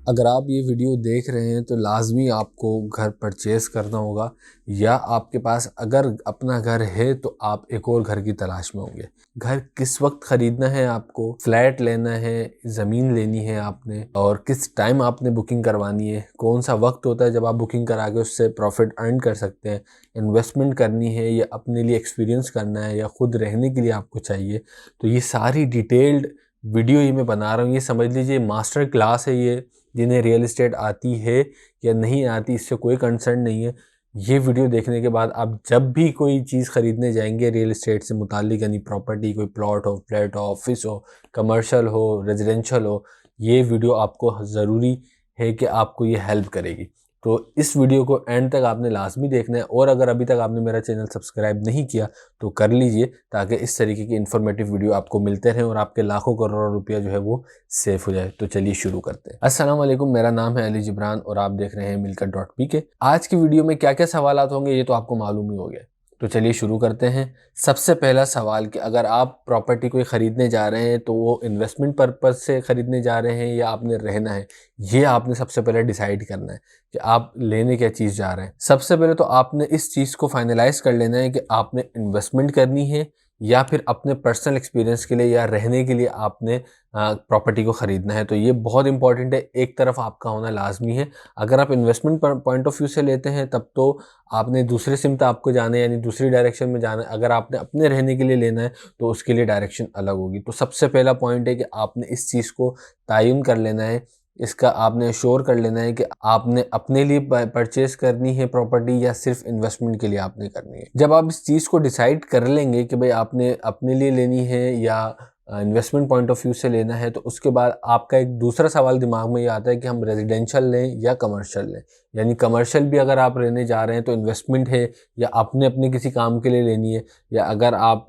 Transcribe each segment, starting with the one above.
अगर आप ये वीडियो देख रहे हैं तो लाजमी आपको घर परचेज़ करना होगा, या आपके पास अगर अपना घर है तो आप एक और घर की तलाश में होंगे। घर किस वक्त ख़रीदना है आपको, फ्लैट लेना है, ज़मीन लेनी है आपने, और किस टाइम आपने बुकिंग करवानी है, कौन सा वक्त होता है जब आप बुकिंग करा के उससे प्रॉफिट अर्न कर सकते हैं, इन्वेस्टमेंट करनी है या अपने लिए एक्सपीरियंस करना है या ख़ुद रहने के लिए आपको चाहिए। तो ये सारी डिटेल्ड वीडियो ये मैं बना रहा हूँ। ये समझ लीजिए मास्टर क्लास है ये। जिन्हें रियल एस्टेट आती है या नहीं आती इससे कोई कंसर्न नहीं है। ये वीडियो देखने के बाद आप जब भी कोई चीज़ ख़रीदने जाएंगे रियल एस्टेट से मुतालिक, यानी प्रॉपर्टी, कोई प्लॉट हो, फ्लैट हो, ऑफिस हो, कमर्शियल हो, रेजिडेंशियल हो, ये वीडियो आपको ज़रूरी है कि आपको ये हेल्प करेगी। तो इस वीडियो को एंड तक आपने लाजमी देखना है, और अगर अभी तक आपने मेरा चैनल सब्सक्राइब नहीं किया तो कर लीजिए, ताकि इस तरीके की इन्फॉर्मेटिव वीडियो आपको मिलते रहें और आपके लाखों करोड़ों रुपया जो है वो सेफ हो जाए। तो चलिए शुरू करते हैं। अस्सलाम वालेकुम, मेरा नाम है अली जिब्रान और आप देख रहे हैं मिलकत.pk। आज की वीडियो में क्या क्या सवालात होंगे ये तो आपको मालूम ही हो गया। तो चलिए शुरू करते हैं। सबसे पहला सवाल कि अगर आप प्रॉपर्टी कोई ख़रीदने जा रहे हैं तो वो इन्वेस्टमेंट पर्पज़ से ख़रीदने जा रहे हैं या आपने रहना है, ये आपने सबसे पहले डिसाइड करना है कि आप लेने क्या चीज़ जा रहे हैं। सबसे पहले तो आपने इस चीज़ को फाइनलाइज़ कर लेना है कि आपने इन्वेस्टमेंट करनी है या फिर अपने पर्सनल एक्सपीरियंस के लिए या रहने के लिए आपने प्रॉपर्टी को ख़रीदना है। तो ये बहुत इंपॉर्टेंट है, एक तरफ आपका होना लाजमी है। अगर आप इन्वेस्टमेंट पॉइंट ऑफ व्यू से लेते हैं तब तो आपने दूसरे सिमत आपको जाना है, यानी दूसरी डायरेक्शन में जाना है। अगर आपने अपने रहने के लिए लेना है तो उसके लिए डायरेक्शन अलग होगी। तो सबसे पहला पॉइंट है कि आपने इस चीज़ को तयन कर लेना है, इसका आपने श्योर कर लेना है कि आपने अपने लिए परचेज करनी है प्रॉपर्टी या सिर्फ इन्वेस्टमेंट के लिए आपने करनी है। जब आप इस चीज़ को डिसाइड कर लेंगे कि भाई आपने अपने लिए लेनी है या इन्वेस्टमेंट पॉइंट ऑफ व्यू से लेना है, तो उसके बाद आपका एक दूसरा सवाल दिमाग में ये आता है कि हम रेजिडेंशियल लें या कमर्शियल लें। यानी कमर्शियल भी अगर आप रहने जा रहे हैं तो इन्वेस्टमेंट है या आपने अपने किसी काम के लिए लेनी है, या अगर आप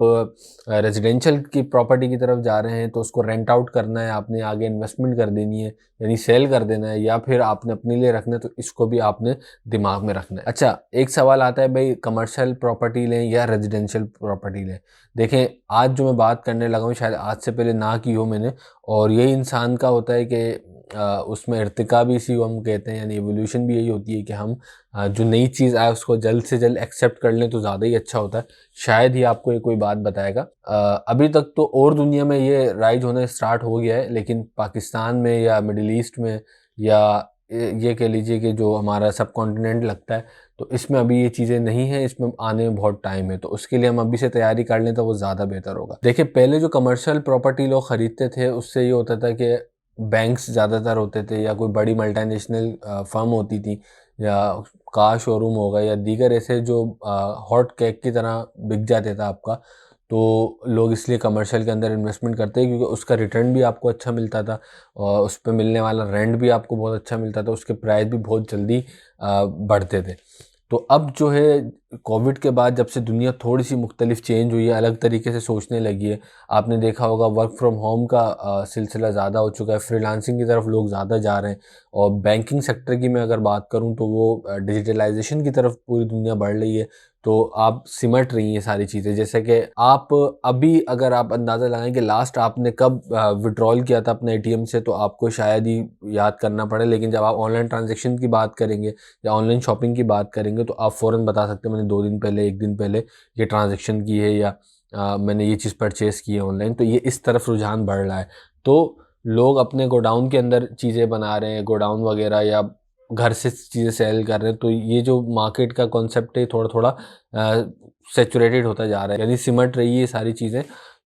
रेजिडेंशियल की प्रॉपर्टी की तरफ जा रहे हैं तो उसको रेंट आउट करना है, आपने आगे इन्वेस्टमेंट कर देनी है यानी सेल कर देना है, या फिर आपने अपने लिए रखना है, तो इसको भी आपने दिमाग में रखना है। अच्छा, एक सवाल आता है भाई कमर्शियल प्रॉपर्टी लें या रेजिडेंशियल प्रॉपर्टी लें। देखें, आज जो मैं बात करने लगा हूँ शायद आज से पहले ना की हो मैंने, और यही इंसान का होता है कि उसमें इर्तिका भी इसी को हम कहते हैं, यानी एवोल्यूशन भी यही होती है कि हम जो नई चीज़ आए उसको जल्द से जल्द एक्सेप्ट कर लें तो ज़्यादा ही अच्छा होता है। शायद ही आपको ये कोई बात बताएगा। अभी तक तो और दुनिया में ये राइज होना स्टार्ट हो गया है, लेकिन पाकिस्तान में या मिडिल ईस्ट में या ये कह लीजिए कि जो हमारा सब कॉन्टिनेंट लगता है, तो इसमें अभी ये चीज़ें नहीं हैं, इसमें आने में बहुत टाइम है। तो उसके लिए हम अभी से तैयारी कर लें तो वो ज़्यादा बेहतर होगा। देखिए, पहले जो कमर्शियल प्रॉपर्टी लोग ख़रीदते थे उससे ये होता था कि बैंक्स ज़्यादातर होते थे या कोई बड़ी मल्टीनेशनल फर्म होती थी, या कार शोरूम होगा या दीगर ऐसे जो हॉट केक की तरह बिक जाते था आपका। तो लोग इसलिए कमर्शियल के अंदर इन्वेस्टमेंट करते हैं क्योंकि उसका रिटर्न भी आपको अच्छा मिलता था और उस पे मिलने वाला रेंट भी आपको बहुत अच्छा मिलता था, उसके प्राइस भी बहुत जल्दी बढ़ते थे। तो अब जो है कोविड के बाद जब से दुनिया थोड़ी सी मुख्तलिफ चेंज हुई है, अलग तरीके से सोचने लगी है। आपने देखा होगा वर्क फ्रॉम होम का सिलसिला ज़्यादा हो चुका है, फ्रीलांसिंग की तरफ लोग ज़्यादा जा रहे हैं, और बैंकिंग सेक्टर की मैं अगर बात करूं तो वो डिजिटलाइजेशन की तरफ पूरी दुनिया बढ़ रही है। तो आप सिमट रही हैं सारी चीज़ें, जैसे कि आप अभी अगर आप अंदाज़ा लगाएं कि लास्ट आपने कब विड्रॉल किया था अपने एटीएम से, तो आपको शायद ही याद करना पड़े, लेकिन जब आप ऑनलाइन ट्रांजेक्शन की बात करेंगे या ऑनलाइन शॉपिंग की बात करेंगे तो आप फ़ौरन बता सकते हैं मैंने 2 दिन पहले, 1 दिन पहले ये ट्रांजेक्शन की है, या मैंने ये चीज़ परचेज़ की है ऑनलाइन। तो ये इस तरफ रुझान बढ़ रहा है। तो लोग अपने गोडाउन के अंदर चीज़ें बना रहे हैं, गोडाउन वगैरह, या घर से चीज़ें सेल कर रहे हैं। तो ये जो मार्केट का कॉन्सेप्ट है थोड़ा थोड़ा सैचुरेटेड होता जा रहा है, यानी सिमट रही है सारी चीज़ें।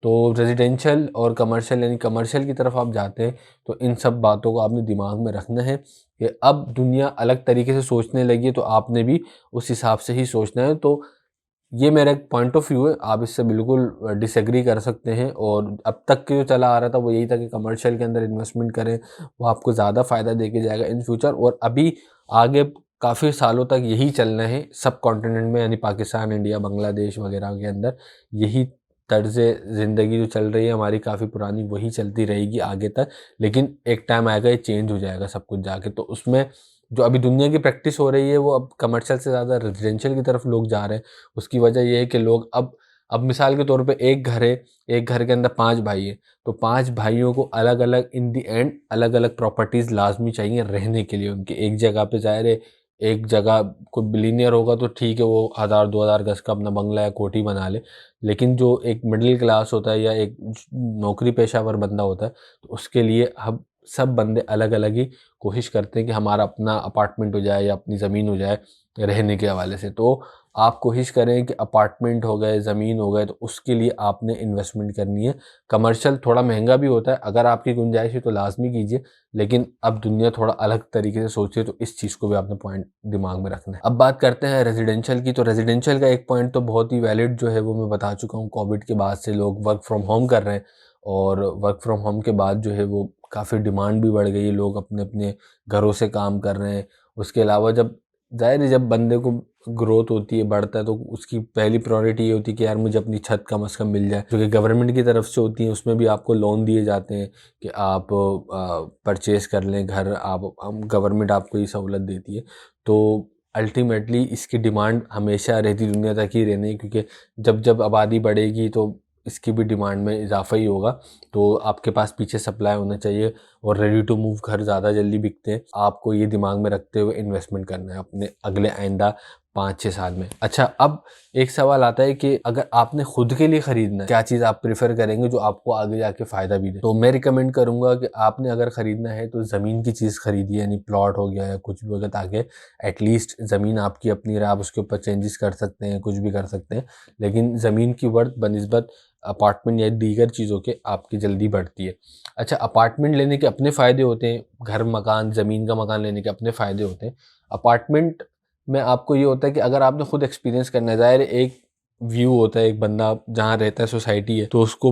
तो रेजिडेंशियल और कमर्शियल, यानी कमर्शियल की तरफ आप जाते हैं तो इन सब बातों को आपने दिमाग में रखना है कि अब दुनिया अलग तरीके से सोचने लगी है, तो आपने भी उस हिसाब से ही सोचना है। तो ये मेरा एक पॉइंट ऑफ व्यू है, आप इससे बिल्कुल डिसएग्री कर सकते हैं। और अब तक के जो चला आ रहा था वो यही था कि कमर्शियल के अंदर इन्वेस्टमेंट करें, वो आपको ज़्यादा फ़ायदा देके जाएगा इन फ्यूचर, और अभी आगे काफ़ी सालों तक यही चलना है सब कॉन्टिनेंट में, यानी पाकिस्तान, इंडिया, बांग्लादेश वगैरह के अंदर यही तर्ज़ ज़िंदगी जो चल रही है हमारी काफ़ी पुरानी, वही चलती रहेगी आगे तक। लेकिन एक टाइम आएगा ये चेंज हो जाएगा सब कुछ जाके। तो उसमें जो अभी दुनिया की प्रैक्टिस हो रही है वो अब कमर्शियल से ज़्यादा रेजिडेंशियल की तरफ लोग जा रहे हैं। उसकी वजह ये है कि लोग अब अब मिसाल के तौर पे एक घर है, एक घर के अंदर 5 भाई हैं, तो 5 भाइयों को अलग-अलग इन द एंड अलग-अलग प्रॉपर्टीज़ लाज़मी चाहिए रहने के लिए उनके। एक जगह पे ज़ाहिर है, एक जगह कोई बिलियनियर होगा तो ठीक है, वो 1000-2000 गज़ का अपना बंगला या कोठी बना ले। लेकिन जो एक मिडिल क्लास होता है या एक नौकरी पेशावर बंदा होता है, तो उसके लिए हम सब बंदे अलग-अलग ही कोशिश करते हैं कि हमारा अपना अपार्टमेंट हो जाए या अपनी ज़मीन हो जाए रहने के हवाले से। तो आप कोशिश करें कि अपार्टमेंट हो गए, ज़मीन हो गए, तो उसके लिए आपने इन्वेस्टमेंट करनी है। कमर्शियल थोड़ा महँगा भी होता है, अगर आपकी गुंजाइश है तो लाज़मी कीजिए, लेकिन अब दुनिया थोड़ा अलग तरीके से सोच रही है, तो इस चीज़ को भी आपने पॉइंट दिमाग में रखना है। अब बात करते हैं रेज़िडेंशियल की, तो रेज़िडेंशियल का एक पॉइंट तो बहुत ही वैलिड जो है वो मैं बता चुका हूँ। कोविड के बाद से लोग वर्क फ्रॉम होम कर रहे हैं और वर्क फ्रॉम होम के बाद जो है वो काफ़ी डिमांड भी बढ़ गई है, लोग अपने-अपने घरों से काम कर रहे हैं। उसके अलावा जब ज़ाहिर है जब बंदे को ग्रोथ होती है, बढ़ता है, तो उसकी पहली प्रायोरिटी ये होती है कि यार मुझे अपनी छत कम से कम मिल जाए, जो कि गवर्नमेंट की तरफ से होती है। उसमें भी आपको लोन दिए जाते हैं कि आप परचेज़ कर लें घर, आप गवर्नमेंट आपको ये सहूलत देती है। तो अल्टीमेटली इसकी डिमांड हमेशा रहती दुनिया तक ही रहनी है, क्योंकि जब आबादी बढ़ेगी तो इसकी भी डिमांड में इजाफ़ा ही होगा। तो आपके पास पीछे सप्लाई होना चाहिए और रेडी टू मूव घर ज़्यादा जल्दी बिकते हैं। आपको ये दिमाग में रखते हुए इन्वेस्टमेंट करना है अपने अगले आइंदा 5-6 साल में। अच्छा, अब एक सवाल आता है कि अगर आपने खुद के लिए खरीदना है, क्या चीज़ आप प्रेफ़र करेंगे जो आपको आगे जाके फ़ायदा भी दे? तो मैं रिकमेंड करूँगा कि आपने अगर खरीदना है तो ज़मीन की चीज़ खरीदिए, यानी प्लॉट हो गया या कुछ भी हो गया, ताकि एटलीस्ट ज़मीन आपकी अपनी रहे, आप उसके ऊपर चेंजेस कर सकते हैं, कुछ भी कर सकते हैं। लेकिन ज़मीन की वर्थ बनिस्बत अपार्टमेंट या दीगर चीज़ों के आपकी जल्दी बढ़ती है। अच्छा, अपार्टमेंट लेने के अपने फ़ायदे होते हैं, घर, मकान, ज़मीन का मकान लेने के अपने फ़ायदे होते हैं। अपार्टमेंट में आपको ये होता है कि अगर आपने खुद एक्सपीरियंस करना है, ज़ाहिर है एक व्यू होता है, एक बंदा जहाँ रहता है सोसाइटी है, तो उसको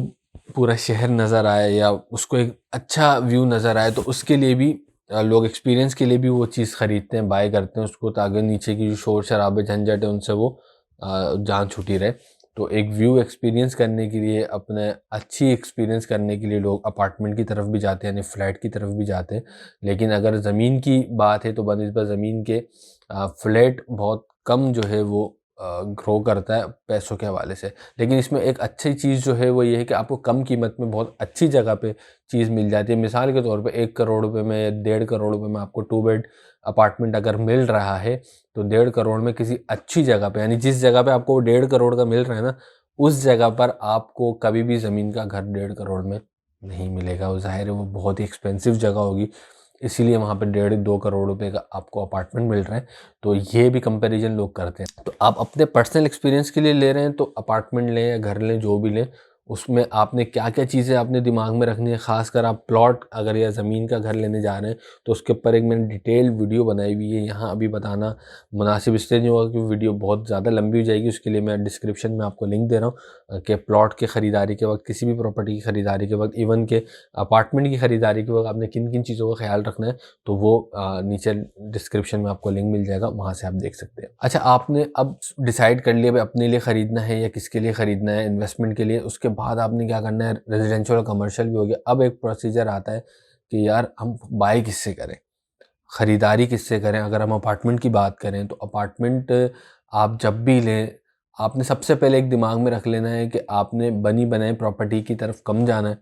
पूरा शहर नज़र आए या उसको एक अच्छा व्यू नज़र आए, तो उसके लिए भी लोग एक्सपीरियंस के लिए भी वो चीज़ खरीदते हैं, बाय करते हैं उसको, ताकि नीचे की जो शोर-शराबे, झंझट है उनसे वो जान छुटी रहे। तो एक व्यू एक्सपीरियंस करने के लिए, अपने अच्छी एक्सपीरियंस करने के लिए लोग अपार्टमेंट की तरफ भी जाते हैं, यानी फ्लैट की तरफ भी जाते हैं। लेकिन अगर ज़मीन की बात है तो बनिस्बत ज़मीन के फ्लैट बहुत कम जो है वो ग्रो करता है पैसों के हवाले से। लेकिन इसमें एक अच्छी चीज़ जो है वो ये है कि आपको कम कीमत में बहुत अच्छी जगह पे चीज़ मिल जाती है। मिसाल के तौर पे 1 करोड़ रुपए में या 1.5 करोड़ रुपए में आपको 2 बेड अपार्टमेंट अगर मिल रहा है, तो 1.5 करोड़ में किसी अच्छी जगह पे, यानी जिस जगह पे आपको वो 1.5 करोड़ का मिल रहा है ना, उस जगह पर आपको कभी भी ज़मीन का घर 1.5 करोड़ में नहीं मिलेगा। वो ज़ाहिर है वो बहुत ही एक्सपेंसिव जगह होगी, इसीलिए वहाँ पे 1.5-2 करोड़ रुपए का आपको अपार्टमेंट मिल रहा है। तो ये भी कंपैरिजन लोग करते हैं। तो आप अपने पर्सनल एक्सपीरियंस के लिए ले रहे हैं तो अपार्टमेंट लें या घर लें, जो भी लें, उसमें आपने क्या-क्या चीज़ें आपने दिमाग में रखनी है। ख़ासकर आप प्लॉट अगर या ज़मीन का घर लेने जा रहे हैं, तो उसके ऊपर एक मैंने डिटेल वीडियो बनाई हुई है। यहाँ अभी बताना मुनासिब इसलिए नहीं होगा क्योंकि वीडियो बहुत ज़्यादा लंबी हो जाएगी। उसके लिए मैं डिस्क्रिप्शन में आपको लिंक दे रहा हूँ कि प्लॉट की खरीदारी के वक़्त, किसी भी प्रॉपर्टी की खरीदारी के वक़्त, इवन के अपार्टमेंट की खरीदारी के वक़्त आपने किन-किन चीज़ों का ख़्याल रखना है, तो वो नीचे डिस्क्रिप्शन में आपको लिंक मिल जाएगा, वहाँ से आप देख सकते हैं। अच्छा, आपने अब डिसाइड कर लिया भाई अपने लिए ख़रीदना है या किसके लिए ख़रीदना है इन्वेस्टमेंट के लिए, उसके बाद आपने क्या करना है, रेज़िडेंशियल और कमर्शियल भी हो गया। अब एक प्रोसीजर आता है कि यार हम बाय किससे करें? खरीदारी किससे करें? अगर हम अपार्टमेंट की बात करें तो अपार्टमेंट आप जब भी लें, आपने सबसे पहले एक दिमाग में रख लेना है कि आपने बनी-बनाई प्रॉपर्टी की तरफ कम जाना है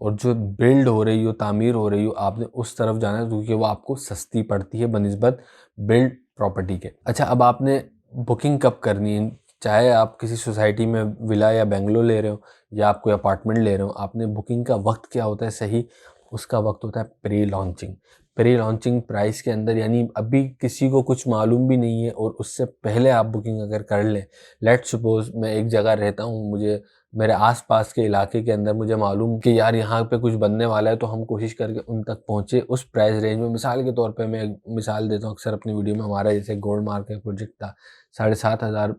और जो बिल्ड हो रही हो, तामीर हो रही हो, आपने उस तरफ जाना है, क्योंकि वो आपको सस्ती पड़ती है बनिस्बत बिल्ड प्रॉपर्टी के। अच्छा, अब आपने बुकिंग कब करनी है? चाहे आप किसी सोसाइटी में विला या बंगलो ले रहे हो या आप कोई अपार्टमेंट ले रहे हो, आपने बुकिंग का वक़्त क्या होता है सही? उसका वक़्त होता है pre launching. Pre launching price के अंदर, यानी अभी किसी को कुछ मालूम भी नहीं है और उससे पहले आप बुकिंग अगर कर लें, लेट्स सपोज़ मैं एक जगह रहता हूँ, मुझे मेरे आस-पास के इलाके के अंदर मुझे मालूम कि यार यहाँ पे कुछ बनने वाला है, तो हम कोशिश करके उन तक पहुँचे उस प्राइस रेंज में। मिसाल के तौर पे मैं एक मिसाल देता हूँ अक्सर अपनी वीडियो में, हमारा जैसे गोल्ड मार्क का प्रोजेक्ट था, 7,500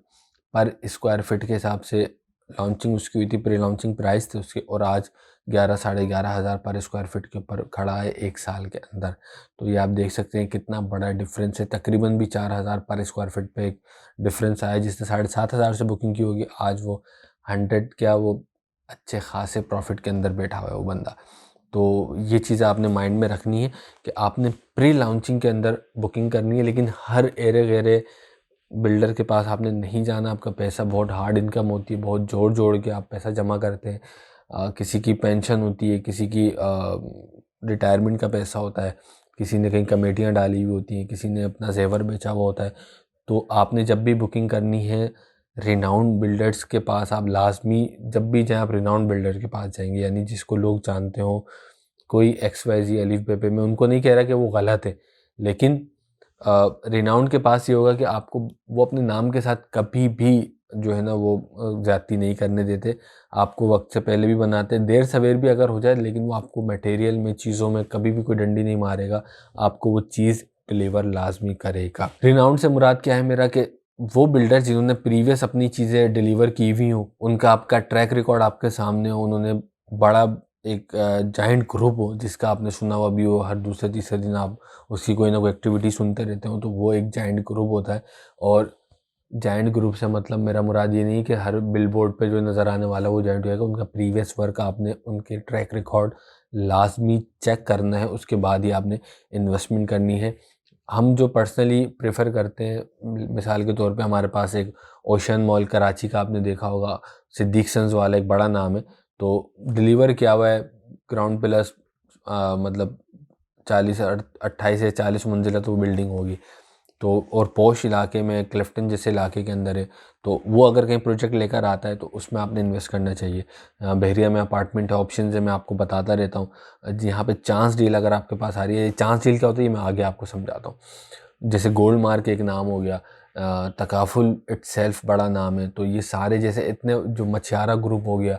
पर स्क्वायर फीट के हिसाब से लॉन्चिंग उसकी हुई थी, प्री लॉन्चिंग प्राइस थे उसके, और आज 11 साढ़े 11,000 पर स्क्वायर फीट के ऊपर खड़ा है 1 साल के अंदर। तो ये आप देख सकते हैं कितना बड़ा डिफरेंस है, तकरीबन भी 4,000 पर स्क्वायर फीट पे एक डिफरेंस आया। जिसने 7,500 से बुकिंग की होगी, आज वो 100 क्या वो अच्छे खासे प्रॉफिट के अंदर बैठा हुआ है वो बंदा। तो ये चीज़ें आपने माइंड में रखनी है कि आपने प्री लॉन्चिंग के अंदर बुकिंग करनी है, लेकिन हर एरे-गैरे बिल्डर के पास आपने नहीं जाना। आपका पैसा बहुत हार्ड इनकम होती है, बहुत जोड़ जोड़ के आप पैसा जमा करते हैं। किसी की पेंशन होती है, किसी की रिटायरमेंट का पैसा होता है, किसी ने कहीं कमेटियाँ डाली हुई होती हैं, किसी ने अपना ज़ेवर बेचा हुआ होता है। तो आपने जब भी बुकिंग करनी है रिनाउंड बिल्डर्स के पास, आप लाजमी जब भी जाएँ आप रिनाउंड बिल्डर के पास जाएंगे, यानी जिसको लोग जानते हो। कोई एक्स वाई जी अलीफ बे पे, मैं उनको नहीं कह रहा कि वो गलत है, लेकिन रिनाउंड के पास ये होगा कि आपको वो अपने नाम के साथ कभी भी जो है ना वो ज़्यादती नहीं करने देते। आपको वक्त से पहले भी बनाते हैं, देर सवेर भी अगर हो जाए, लेकिन वो आपको मटेरियल में, चीज़ों में कभी भी कोई डंडी नहीं मारेगा। आपको वो चीज़ डिलीवर लाजमी करेगा। रिनाउंड से मुराद क्या है मेरा कि वो बिल्डर जिन्होंने प्रीवियस अपनी चीज़ें डिलीवर की हुई हों, उनका आपका ट्रैक रिकॉर्ड आपके सामने हो, उन्होंने बड़ा एक जाइंट ग्रुप हो जिसका आपने सुना हुआ भी हो, हर दूसरे तीसरे दिन आप उसकी कोई ना कोई एक्टिविटी सुनते रहते हो, तो वो एक जाइंट ग्रुप होता है। और जाइंट ग्रुप से मतलब मेरा मुराद ये नहीं कि हर बिलबोर्ड पे जो नज़र आने वाला वो जाइंट होगा। उनका प्रीवियस वर्क आपने उनके ट्रैक रिकॉर्ड लाजमी चेक करना है, उसके बाद ही आपने इन्वेस्टमेंट करनी है। हम जो पर्सनली प्रेफर करते हैं, मिसाल के तौर पे हमारे पास एक ओशन मॉल कराची का आपने देखा होगा, सिद्दीक सन्स वाला एक बड़ा नाम है। तो डिलीवर किया हुआ है ग्राउंड प्लस मतलब 28 से 40 मंजिला तो बिल्डिंग होगी। तो और पॉश इलाके में, क्लिफ्टन जैसे इलाके के अंदर है, तो वो अगर कहीं प्रोजेक्ट लेकर आता है तो उसमें आपने इन्वेस्ट करना चाहिए। बहरिया में अपार्टमेंट है, ऑप्शन है, मैं आपको बताता रहता हूँ। यहाँ पे चांस डील अगर आपके पास आ रही है, चांस डील क्या होता है ये मैं आगे आपको समझाता हूँ। जैसे गोल्ड मार्क एक नाम हो गया, तकाफुल इटसेल्फ बड़ा नाम है। तो ये सारे जैसे इतने, जो मछियारा ग्रुप हो गया,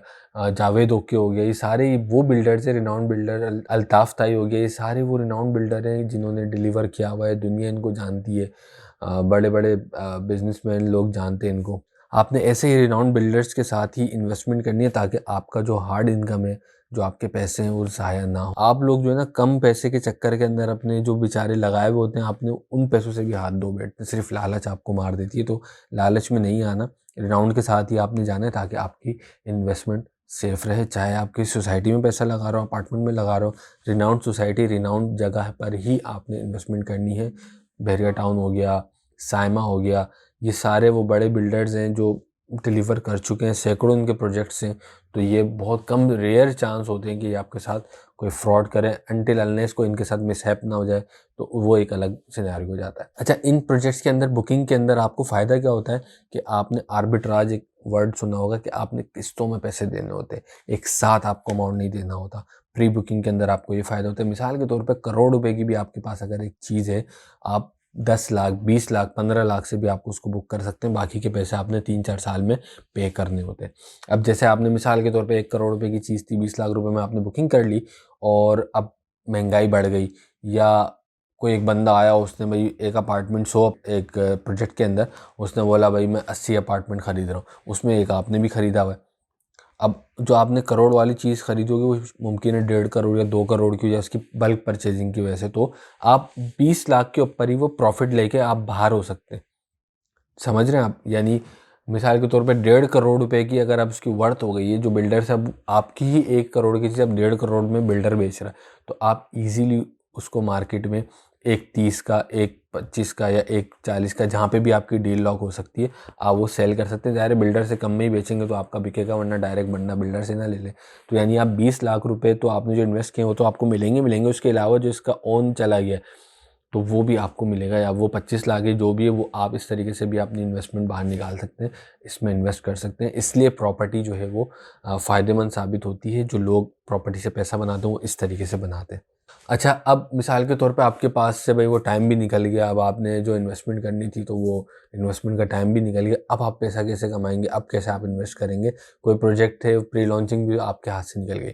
जावेद ओके हो गया, ये सारे वो बिल्डर्स है, रिनाउंड बिल्डर। अल्ताफ़ ताई हो गया, ये सारे वो रिनाउंड बिल्डर हैं जिन्होंने डिलीवर किया हुआ है, दुनिया इनको जानती है। बड़े बड़े बिजनेसमैन लोग जानते हैं इनको। आपने ऐसे ही रिनाउंड बिल्डर्स के साथ ही इन्वेस्टमेंट करनी है ताकि आपका जो हार्ड इनकम है, जो आपके पैसे हैं, वो ज़ाया ना हो। आप लोग जो है ना कम पैसे के चक्कर के अंदर अपने जो बेचारे लगाए हुए होते हैं, आपने उन पैसों से भी हाथ धो बैठते हैं। सिर्फ लालच आपको मार देती है, तो लालच में नहीं आना। रिनाउंड के साथ ही आपने जाना है ताकि आपकी इन्वेस्टमेंट सेफ रहे। चाहे आप किसी सोसाइटी में पैसा लगा रहे हो, अपार्टमेंट में लगा रहे हो, रिनाउंड सोसाइटी, रिनाउंड जगह पर ही आपने इन्वेस्टमेंट करनी है। बहरिया टाउन हो गया, साइमा हो गया, ये सारे वो बड़े बिल्डर्स हैं जो डिलीवर कर चुके हैं, सैकड़ों उनके प्रोजेक्ट्स हैं। तो ये बहुत कम रेयर चांस होते हैं कि आपके साथ कोई फ्रॉड करे, अनटिल अनलेस कोई इनके साथ मिसहैप ना हो जाए, तो वो एक अलग सिनेरियो हो जाता है। अच्छा, इन प्रोजेक्ट्स के अंदर, बुकिंग के अंदर आपको फ़ायदा क्या होता है कि आपने आर्बिट्राज एक वर्ड सुना होगा कि आपने किस्तों में पैसे देने होते हैं, एक साथ आपको अमाउंट नहीं देना होता। प्री बुकिंग के अंदर आपको ये फ़ायदा होता है। मिसाल के तौर पर करोड़ रुपए की भी आपके पास अगर एक चीज़ है, आप 10 लाख, 20 लाख, 15 लाख से भी आप उसको बुक कर सकते हैं। बाकी के पैसे आपने 3-4 साल में पे करने होते हैं। अब जैसे आपने मिसाल के तौर पे 1 करोड़ रुपए की चीज़ थी, 20 लाख रुपए में आपने बुकिंग कर ली, और अब महंगाई बढ़ गई, या कोई एक बंदा आया, उसने भाई एक अपार्टमेंट 100, एक प्रोजेक्ट के अंदर उसने बोला भाई मैं 80 अपार्टमेंट खरीद रहा हूँ, उसमें एक आपने भी खरीदा हुआ है। अब जो आपने करोड़ वाली चीज़ खरीदी होगी वो मुमकिन है 1.5 करोड़ या 2 करोड़ की हो जाए, उसकी बल्क परचेजिंग की वजह से। तो आप 20 लाख के ऊपर ही वो प्रॉफिट लेके आप बाहर हो सकते हैं। समझ रहे हैं आप? यानी मिसाल के तौर पे 1.5 करोड़ रुपए की अगर अब उसकी वर्थ हो गई है, जो बिल्डर से अब आपकी ही 1 करोड़ की चीज़ अब 1.5 करोड़ में बिल्डर बेच रहा है, तो आप इजीली उसको मार्केट में एक 30 का, एक 25 का, या एक 40 का, जहाँ पे भी आपकी डील लॉक हो सकती है, आप वो सेल कर सकते हैं। ज़ाहिर है बिल्डर से कम में ही बेचेंगे तो आपका बिकेगा, वरना डायरेक्ट बंदा बिल्डर से ना ले ले। तो यानी आप 20 लाख रुपए तो आपने जो इन्वेस्ट किए वो तो आपको मिलेंगे मिलेंगे, उसके अलावा जो इसका ओन चला गया तो वो भी आपको मिलेगा, या वो 25 लाख है जो भी है, वो आप इस तरीके से भी अपनी इन्वेस्टमेंट बाहर निकाल सकते हैं, इसमें इन्वेस्ट कर सकते हैं। इसलिए प्रॉपर्टी जो है वो फ़ायदेमंद साबित होती है। जो लोग प्रॉपर्टी से पैसा बनाते हैं वो इस तरीके से बनाते हैं। अच्छा, अब मिसाल के तौर पे आपके पास से भाई वो टाइम भी निकल गया, अब आपने जो इन्वेस्टमेंट करनी थी तो वो इन्वेस्टमेंट का टाइम भी निकल गया। अब आप पैसा कैसे कमाएँगे? अब कैसे आप इन्वेस्ट करेंगे? कोई प्रोजेक्ट है, प्री लॉन्चिंग भी आपके हाथ से निकल गई।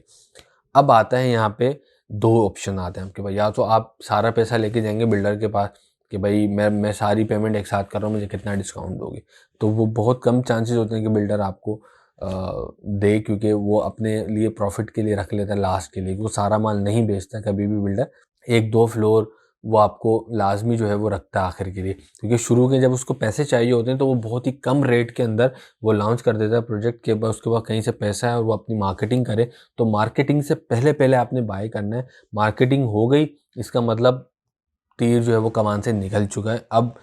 अब आता है यहाँ पे 2 ऑप्शन आते हैं आपके पास। या तो आप सारा पैसा लेके जाएँगे बिल्डर के पास कि भाई मैं सारी पेमेंट एक साथ कर रहा हूँ, मुझे कितना डिस्काउंट दोगे? तो वो बहुत कम चांसेस होते हैं कि बिल्डर आपको दे, क्योंकि वो अपने लिए प्रॉफिट के लिए रख लेता है लास्ट के लिए। वो सारा माल नहीं बेचता कभी भी बिल्डर। 1-2 फ्लोर वो आपको लाज़मी जो है वो रखता है आखिर के लिए, क्योंकि शुरू के जब उसको पैसे चाहिए होते हैं तो वो बहुत ही कम रेट के अंदर वो लॉन्च कर देता है प्रोजेक्ट के बाद। उसके बाद कहीं से पैसा है और वो अपनी मार्केटिंग करे, तो मार्केटिंग से पहले आपने बाय करना है। मार्केटिंग हो गई, इसका मतलब तीर जो है वो कमान से निकल चुका है। अब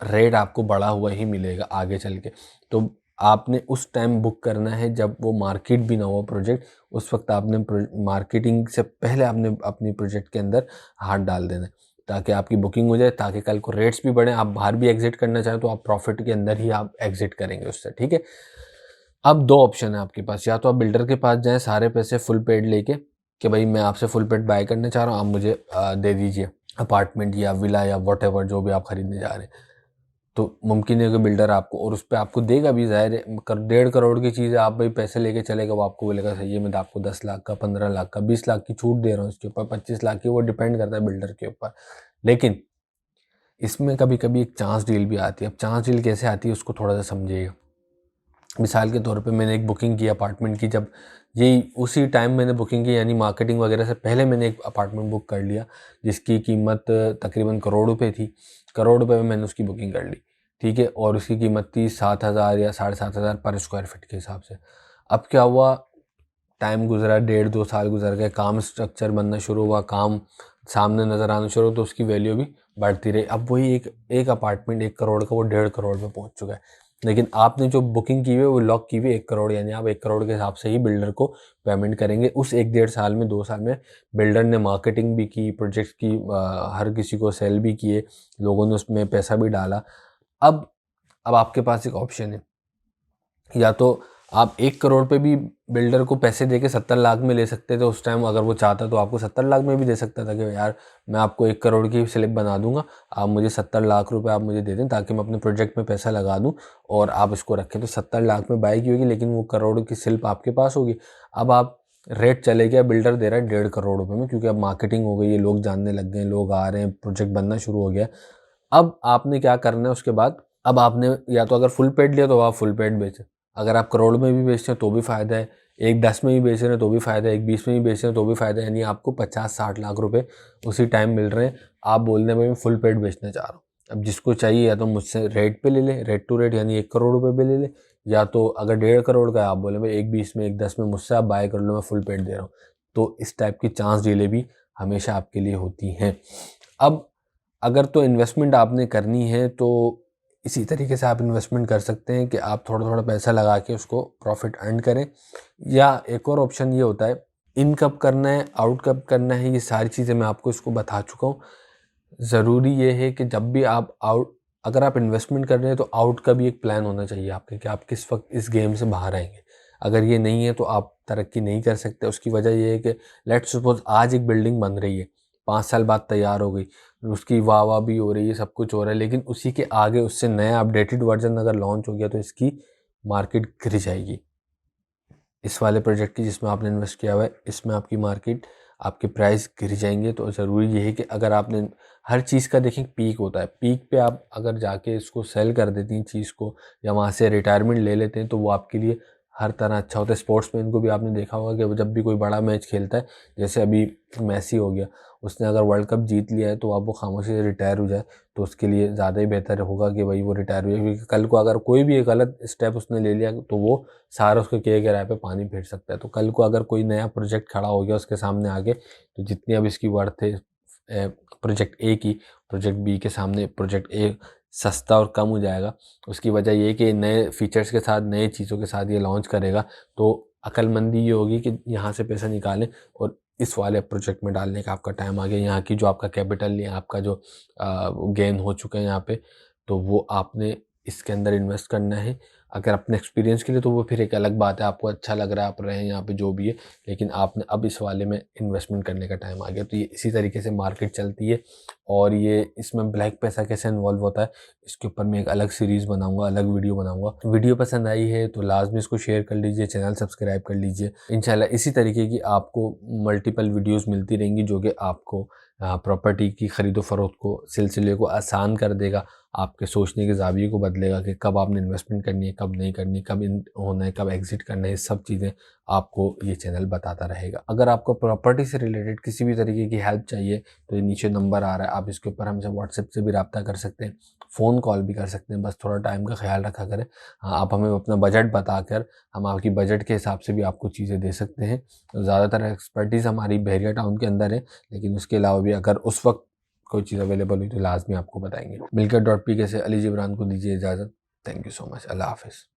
रेट आपको बढ़ा हुआ ही मिलेगा आगे चल के। तो आपने उस टाइम बुक करना है जब वो मार्केट भी ना हो प्रोजेक्ट, उस वक्त आपने मार्केटिंग से पहले आपने अपनी प्रोजेक्ट के अंदर हाथ डाल देना है, ताकि आपकी बुकिंग हो जाए, ताकि कल को रेट्स भी बढ़े, आप बाहर भी एग्जिट करना चाहें तो आप प्रॉफिट के अंदर ही आप एग्जिट करेंगे उससे, ठीक है। अब दो ऑप्शन है आपके पास, या तो आप बिल्डर के पास जाएं सारे पैसे फुल पेड लेके कि भाई मैं आपसे फुल पेड बाय करना चाह रहा हूँ, आप मुझे दे दीजिए अपार्टमेंट या विला या वॉटेवर जो भी आप खरीदने जा रहे हैं। तो मुमकिन है कि बिल्डर आपको, और उस पर आपको देगा भी, ज़ाहिर है 1.5 करोड़ की चीज़ है, आप भाई पैसे लेके चलेगा, वो आपको बोलेगा सही है मैं तो आपको 10 लाख का, 15 लाख का, 20 लाख की छूट दे रहा हूँ इसके ऊपर, 25 लाख की, वो डिपेंड करता है बिल्डर के ऊपर। लेकिन इसमें कभी कभी एक चांस डील भी आती है। अब चांस डील कैसे आती है उसको थोड़ा सा समझिएगा। मिसाल के तौर पे मैंने एक बुकिंग की अपार्टमेंट की, जब यही उसी टाइम मैंने बुकिंग की, यानी मार्केटिंग वगैरह से पहले मैंने एक अपार्टमेंट बुक कर लिया जिसकी कीमत तकरीबन करोड़ रुपए थी। करोड़ रुपए में मैंने उसकी बुकिंग कर ली, ठीक है, और उसकी कीमत थी 7,000 या 7,500 पर स्क्वायर फीट के हिसाब से। अब क्या हुआ, टाइम गुजरा, 1.5-2 साल गुजर गए, काम स्ट्रक्चर बनना शुरू हुआ, काम सामने नज़र आना शुरू, तो उसकी वैल्यू भी बढ़ती रही। अब वही एक अपार्टमेंट 1 करोड़ का वो 1.5 करोड़ पे पहुंच चुका है। लेकिन आपने जो बुकिंग की हुई है वो लॉक की हुई है 1 करोड़, यानी आप 1 करोड़ के हिसाब से ही बिल्डर को पेमेंट करेंगे। उस 1-1.5 साल में, 2 साल में बिल्डर ने मार्केटिंग भी की, प्रोजेक्ट की, हर किसी को सेल भी किए, लोगों ने उसमें पैसा भी डाला। अब आपके पास एक ऑप्शन है, या तो आप 1 करोड़ पे भी बिल्डर को पैसे देके 70 लाख में ले सकते थे उस टाइम, अगर वो चाहता तो आपको 70 लाख में भी दे सकता था कि यार मैं आपको 1 करोड़ की स्लिप बना दूंगा, आप मुझे 70 लाख रुपए आप मुझे दे दें ताकि मैं अपने प्रोजेक्ट में पैसा लगा दूं और आप इसको रखें। तो 70 लाख में बाई की होगी, लेकिन वो करोड़ की स्लिप आपके पास होगी। अब आप रेट चले गया, बिल्डर दे रहा है 1.5 करोड़ रुपए में, क्योंकि अब मार्केटिंग हो गई है, लोग जानने लग गए, लोग आ रहे हैं, प्रोजेक्ट बनना शुरू हो गया। अब आपने क्या करना है उसके बाद, अब आपने या तो अगर फुल पेड लिया तो आप फुल पेड बेचें, अगर आप करोड़ में भी बेचते हैं तो भी फ़ायदा है, एक 10 में भी बेच रहे हैं तो भी फ़ायदा है, एक 20 में भी बेच रहे हैं तो भी फ़ायदा है, यानी आपको 50-60 लाख रुपए उसी टाइम मिल रहे हैं। आप बोल रहे हैं भाई मैं फुल पेड बेचना चाह रहा हूँ। अब जिसको चाहिए या तो मुझसे रेट पे ले ले, रेट टू रेट, यानी 1 करोड़ रुपए पे ले ले, या तो अगर 1.5 करोड़ का है आप बोले भाई एक 20 में, एक 10 में मुझसे आप बाय कर लो, मैं फुल पेड दे रहा हूँ। तो इस टाइप की चांस डीलें भी हमेशा आपके लिए होती हैं। अब अगर तो इन्वेस्टमेंट आपने करनी है तो इसी तरीके से आप इन्वेस्टमेंट कर सकते हैं कि आप थोड़ा थोड़ा पैसा लगा के उसको प्रॉफिट अर्न करें। या एक और ऑप्शन ये होता है, इन कब करना है, आउट कब करना है, ये सारी चीज़ें मैं आपको इसको बता चुका हूँ। ज़रूरी ये है कि जब भी आप आउट, अगर आप इन्वेस्टमेंट कर रहे हैं तो आउट का भी एक प्लान होना चाहिए आपके, कि आप किस वक्त इस गेम से बाहर आएंगे। अगर ये नहीं है तो आप तरक्की नहीं कर सकते। उसकी वजह ये है कि लेट्स सपोज आज एक बिल्डिंग बन रही है, 5 साल बाद तैयार हो गई, उसकी वाह वाह भी हो रही है, सब कुछ हो रहा है, लेकिन उसी के आगे उससे नया अपडेटेड वर्जन अगर लॉन्च हो गया तो इसकी मार्केट गिर जाएगी। इस वाले प्रोजेक्ट की जिसमें आपने इन्वेस्ट किया हुआ है, इसमें आपकी मार्केट, आपके प्राइस गिर जाएंगे। तो ज़रूरी ये है कि अगर आपने, हर चीज़ का देखें पीक होता है, पीक पे आप अगर जाके इसको सेल कर देती हैं चीज़ को, या वहाँ से रिटायरमेंट ले लेते हैं, तो वो आपके लिए हर तरह अच्छा होता है। स्पोर्ट्समैन को भी आपने देखा होगा कि वो जब भी कोई बड़ा मैच खेलता है, जैसे अभी मैसी हो गया, उसने अगर वर्ल्ड कप जीत लिया है, तो अब वो खामोशी से रिटायर हो जाए तो उसके लिए ज़्यादा ही बेहतर होगा कि भाई वो रिटायर हो जाए, क्योंकि कल को अगर कोई भी एक गलत स्टेप उसने ले लिया तो वो सारा उसके किए गए राय पे पानी फेर सकता है। तो कल को अगर कोई नया प्रोजेक्ट खड़ा हो गया उसके सामने आगे, तो जितनी अब इसकी वर्थ है प्रोजेक्ट ए की, प्रोजेक्ट बी के सामने प्रोजेक्ट ए सस्ता और कम हो जाएगा। उसकी वजह ये है कि नए फीचर्स के साथ, नए चीज़ों के साथ ये लॉन्च करेगा। तो अक्लमंदी ये होगी कि यहाँ से पैसा निकालें और इस वाले प्रोजेक्ट में डालने का आपका टाइम आ गया। यहाँ की जो आपका कैपिटल या आपका जो गेन हो चुका है यहाँ पे, तो वो आपने इसके अंदर इन्वेस्ट करना है। अगर अपने एक्सपीरियंस के लिए तो वो फिर एक अलग बात है, आपको अच्छा लग रहा है, आप रहे हैं यहाँ पे जो भी है, लेकिन आपने अब इस वाले में इन्वेस्टमेंट करने का टाइम आ गया। तो ये इसी तरीके से मार्केट चलती है, और ये इसमें ब्लैक पैसा कैसे इन्वॉल्व होता है, इसके ऊपर मैं एक अलग सीरीज़ बनाऊंगा, अलग वीडियो बनाऊंगा। वीडियो पसंद आई है तो लाजमी इसको शेयर कर लीजिए, चैनल सब्सक्राइब कर लीजिए। इंशाल्लाह इसी तरीके की आपको मल्टीपल वीडियोज़ मिलती रहेंगी जो कि आपको प्रॉपर्टी की ख़रीदो फरोख्त को, सिलसिले को आसान कर देगा, आपके सोचने के ज़ाविये को बदलेगा कि कब आपने इन्वेस्टमेंट करनी है, कब नहीं करनी, कब इन होना है, कब एग्ज़िट करना है, ये सब चीज़ें आपको ये चैनल बताता रहेगा। अगर आपको प्रॉपर्टी से रिलेटेड किसी भी तरीके की हेल्प चाहिए तो ये नीचे नंबर आ रहा है, आप इसके ऊपर हमसे व्हाट्सएप से भी रब्ता कर सकते हैं, फ़ोन कॉल भी कर सकते हैं, बस थोड़ा टाइम का ख्याल रखा करें। हाँ, आप हमें अपना बजट बताकर हम आपकी बजट के हिसाब से भी आपको चीज़ें दे सकते हैं। ज़्यादातर एक्सपर्टीज़ हमारी बहरिया टाउन के अंदर है, लेकिन उसके अलावा भी अगर उस वक्त कोई चीज़ अवेलेबल हुई तो लाजमी आपको बताएंगे। मिलकर .pk से अली जिब्रान को दीजिए इजाज़त। Thank you so much. अल्लाह हाफिज़।